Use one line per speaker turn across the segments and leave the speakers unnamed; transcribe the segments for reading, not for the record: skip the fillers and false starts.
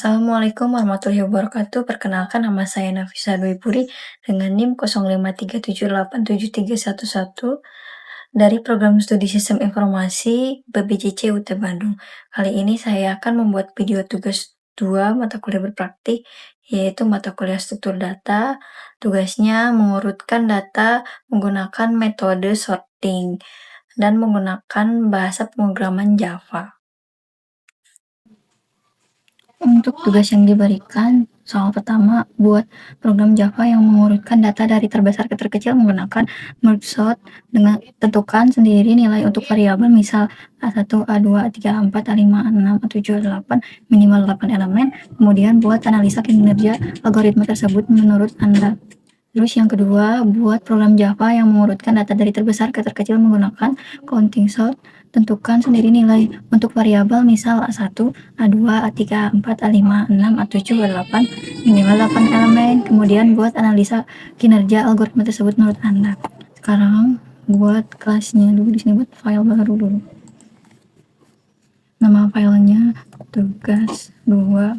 Assalamualaikum warahmatullahi wabarakatuh. Perkenalkan nama saya Nafisa Dwi dengan NIM 0537873311 dari Program Studi Sistem Informasi BPJC UT Bandung. Kali ini saya akan membuat video tugas 2 mata kuliah berpraktik, yaitu mata kuliah struktur data. Tugasnya mengurutkan data menggunakan metode sorting dan menggunakan bahasa pemrograman Java. Untuk tugas yang diberikan, soal pertama buat program Java yang mengurutkan data dari terbesar ke terkecil menggunakan merge sort. Dengan tentukan sendiri nilai untuk variabel, misal A1, A2, A3, A4, A5, A6, A7, A8, minimal 8 elemen. Kemudian buat analisa kinerja algoritma tersebut menurut Anda. Terus yang kedua, buat program Java yang mengurutkan data dari terbesar ke terkecil menggunakan counting sort. Tentukan sendiri nilai untuk variabel, misal A1, A2, A3, A4, A5, A6, A7, A8, minimal 8 elemen. Kemudian buat analisa kinerja algoritma tersebut menurut Anda. Sekarang buat kelasnya dulu, di sini buat file baru dulu. Nama filenya tugas 2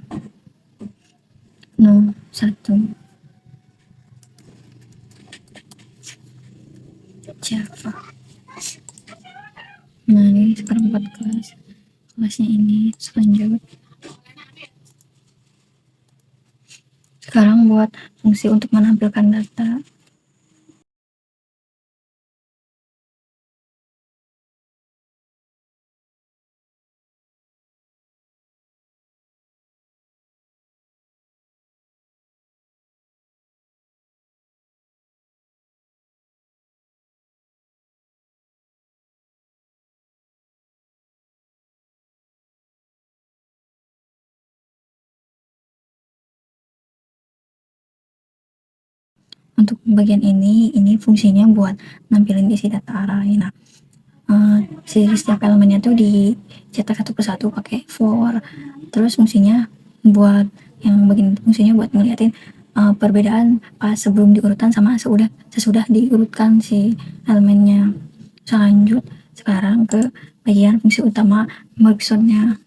1 Java. Nah, ini sekarang buat kelasnya ini selanjut. Sekarang buat fungsi untuk menampilkan data. Untuk bagian ini fungsinya buat nampilin isi data array. Nah, setiap elemennya tuh dicetak satu persatu pakai for. Terus fungsinya buat fungsinya buat ngeliatin perbedaan pas sebelum diurutan sama sesudah diurutkan si elemennya. Lanjut sekarang ke bagian fungsi utama merge sort-nya.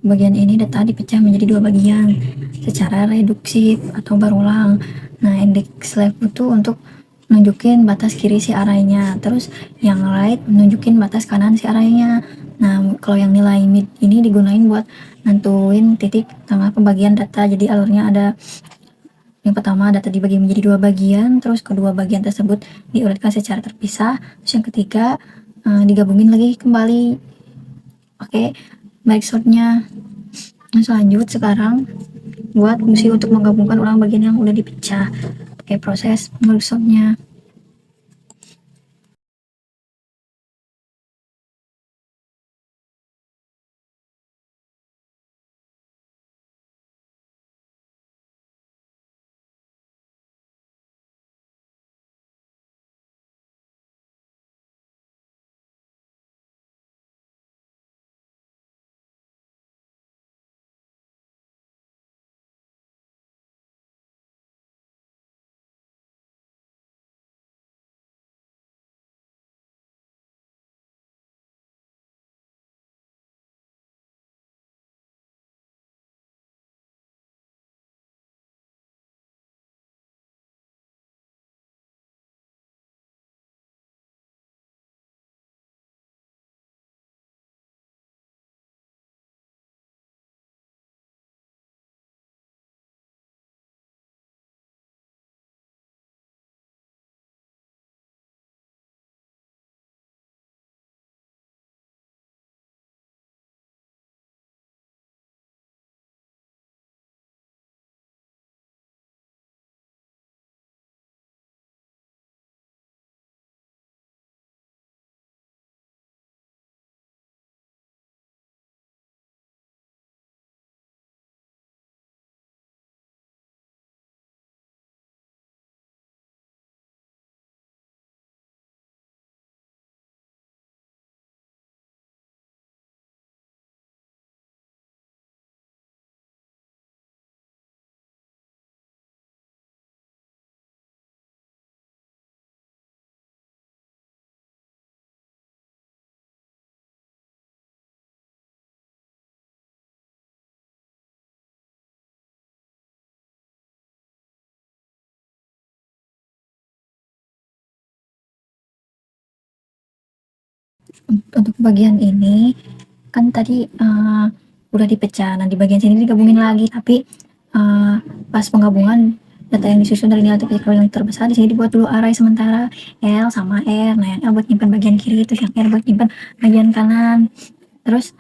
Bagian ini data dipecah menjadi dua bagian secara reduksif atau berulang. Nah, index left itu untuk nunjukin batas kiri si arraynya, terus yang right nunjukin batas kanan si arraynya. Nah, kalau yang nilai mid ini digunain buat nentuin titik tengah pembagian data. Jadi alurnya ada yang pertama, data dibagi menjadi dua bagian, terus kedua bagian tersebut diurutkan secara terpisah. Terus yang ketiga, digabungin lagi kembali pakai back sortnya. Nah, selanjut sekarang buat fungsi untuk menggabungkan ulang bagian yang udah dipecah pakai proses merge sort-nya. Untuk bagian ini kan tadi udah dipecah, nah di bagian sini digabungin lagi, tapi pas penggabungan data yang disusun dari nilai TPK yang terbesar di sini dibuat dulu array sementara L sama R. Nah yang L buat nyimpan bagian kiri, terus yang R buat nyimpan bagian kanan. Terus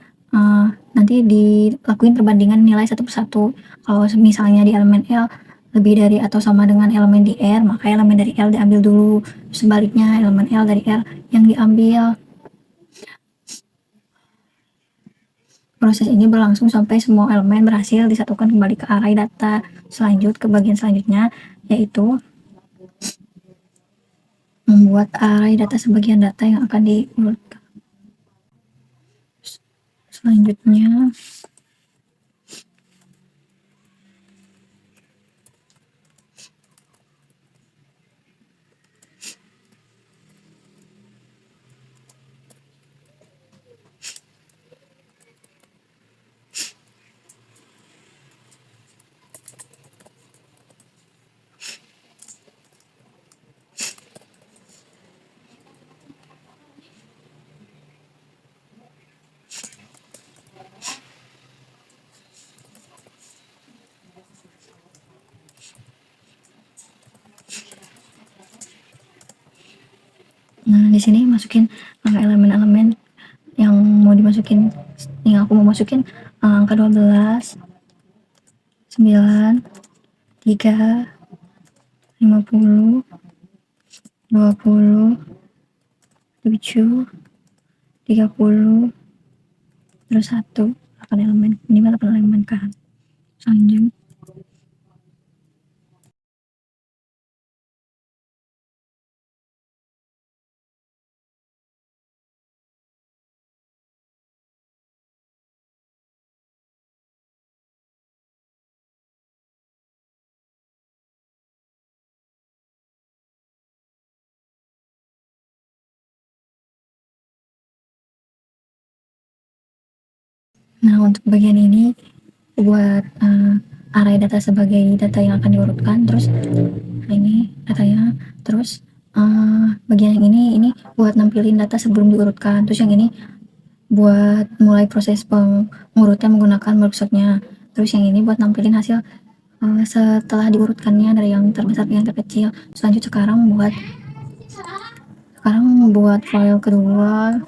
nanti dilakuin perbandingan nilai satu persatu. Kalau misalnya di elemen L lebih dari atau sama dengan elemen di R, maka elemen dari L diambil dulu. Sebaliknya elemen L dari R yang diambil. Proses ini berlangsung sampai semua elemen berhasil disatukan kembali ke array data. Selanjut ke bagian selanjutnya, yaitu membuat array data sebagian data yang akan diurutkan. Selanjutnya, nah di sini masukin elemen-elemen yang mau dimasukin, yang aku mau masukin angka 12, 9, 3, 50, 20, 7, 30, terus 1, 8 elemen, minimal 8 elemen kan. Lanjut. Nah untuk bagian ini buat array data sebagai data yang akan diurutkan, terus ini datanya, terus bagian yang ini buat nampilin data sebelum diurutkan, terus yang ini buat mulai proses pengurutan menggunakan workshopnya, terus yang ini buat nampilin hasil setelah diurutkannya dari yang terbesar ke yang terkecil. Sekarang buat file kedua,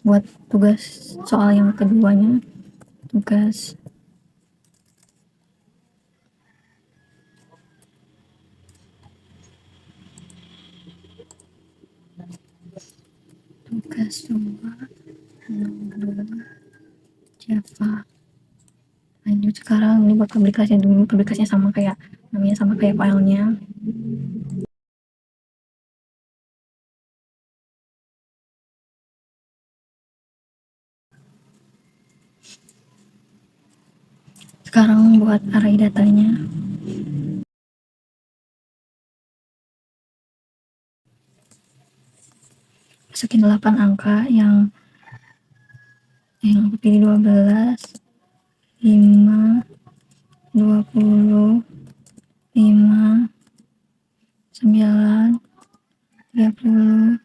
buat tugas soal yang keduanya, tugas tugas 2 Java. Lanjut sekarang ini buat publikasinya dulu, publikasinya sama kayak namanya, sama kayak filenya. Sekarang buat array datanya, masukin 8 angka yang aku pilih 12, 5, 20, 5, 9, 30,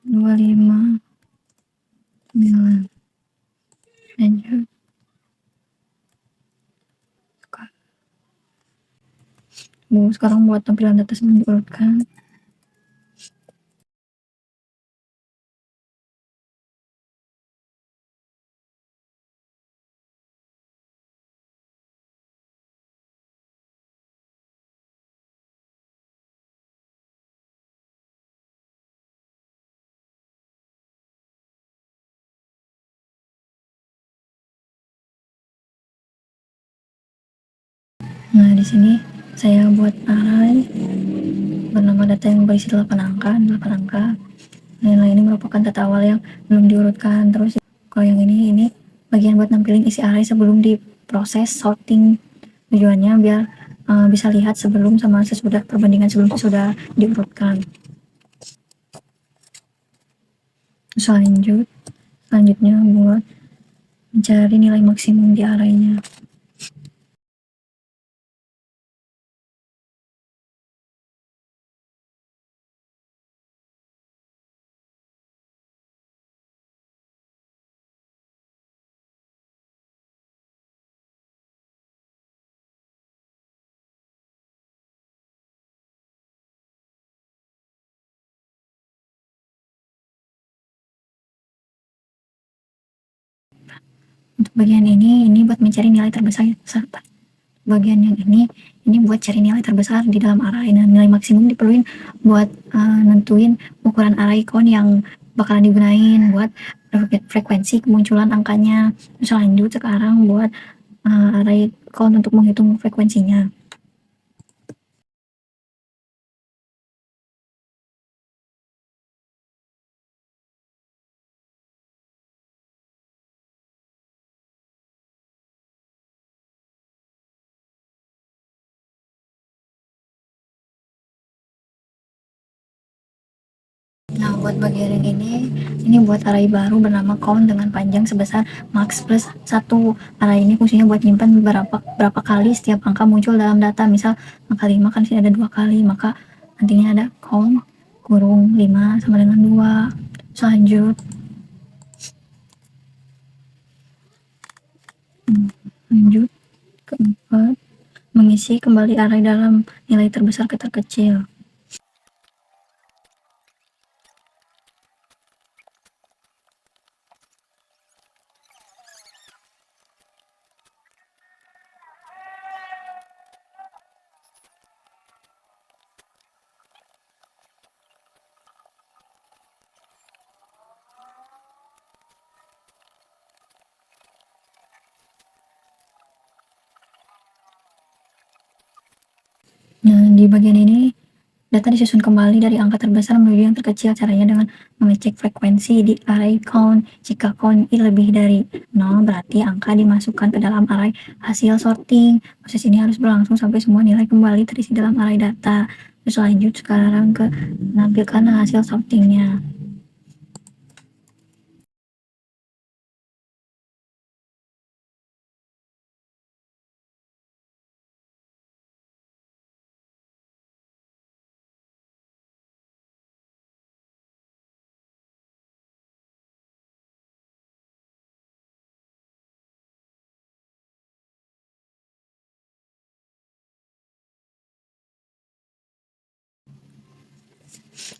25, 9. Lanjut. Sekarang buat tampilan data sebelum diurutkan. Nah, di sini saya buat array bernama data yang berisi 8 angka. Nilai ini merupakan data awal yang belum diurutkan. Terus kalau yang ini bagian buat nampilin isi array sebelum diproses sorting. Tujuannya biar bisa lihat sebelum sama sesudah, perbandingan sebelum sesudah diurutkan. Selanjutnya buat mencari nilai maksimum di arraynya. Untuk bagian ini buat mencari nilai terbesar serta bagian yang ini buat cari nilai terbesar di dalam array. Nah, nilai maksimum diperluin buat nentuin ukuran array count yang bakalan digunain buat frekuensi kemunculan angkanya. Terus lanjut sekarang buat array count untuk menghitung frekuensinya. Nah, buat bagian yang ini buat array baru bernama count dengan panjang sebesar max plus 1. Array ini fungsinya buat nyimpan berapa kali setiap angka muncul dalam data. Misal angka 5 kan sini ada 2 kali, maka nantinya ada count kurung 5 sama dengan 2. Selanjut lanjut keempat, mengisi kembali array dalam nilai terbesar ke terkecil. Nah, di bagian ini data disusun kembali dari angka terbesar menuju yang terkecil. Caranya dengan mengecek frekuensi di array count. Jika count i lebih dari 0, berarti angka dimasukkan ke dalam array hasil sorting. Proses ini harus berlangsung sampai semua nilai kembali terisi dalam array data. Terus lanjut sekarang ke menampilkan hasil sortingnya.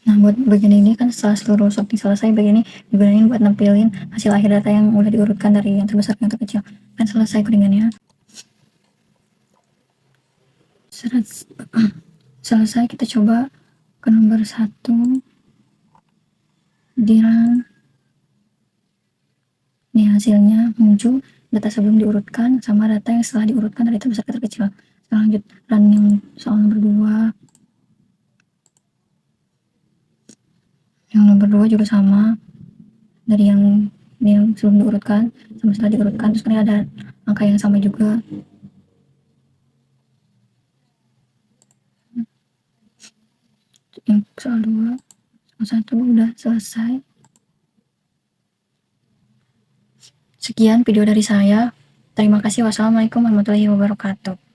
Nah, buat bagian ini kan setelah seluruh sorting selesai, bagian ini digunakan buat nampilin hasil akhir data yang udah diurutkan dari yang terbesar ke yang terkecil. Kan selesai codingannya. Selesai, kita coba ke nomor 1 di run. Nih hasilnya muncul data sebelum diurutkan sama data yang setelah diurutkan dari terbesar ke terkecil. Sekarang lanjut run yang soal nomor 2. Yang nomor 2 juga sama, dari yang sebelum diurutkan sama setelah diurutkan. Terus kan ada angka yang sama juga. Yang soal 2 soal 1 udah selesai. Sekian video dari saya. Terima kasih. Wassalamualaikum warahmatullahi wabarakatuh.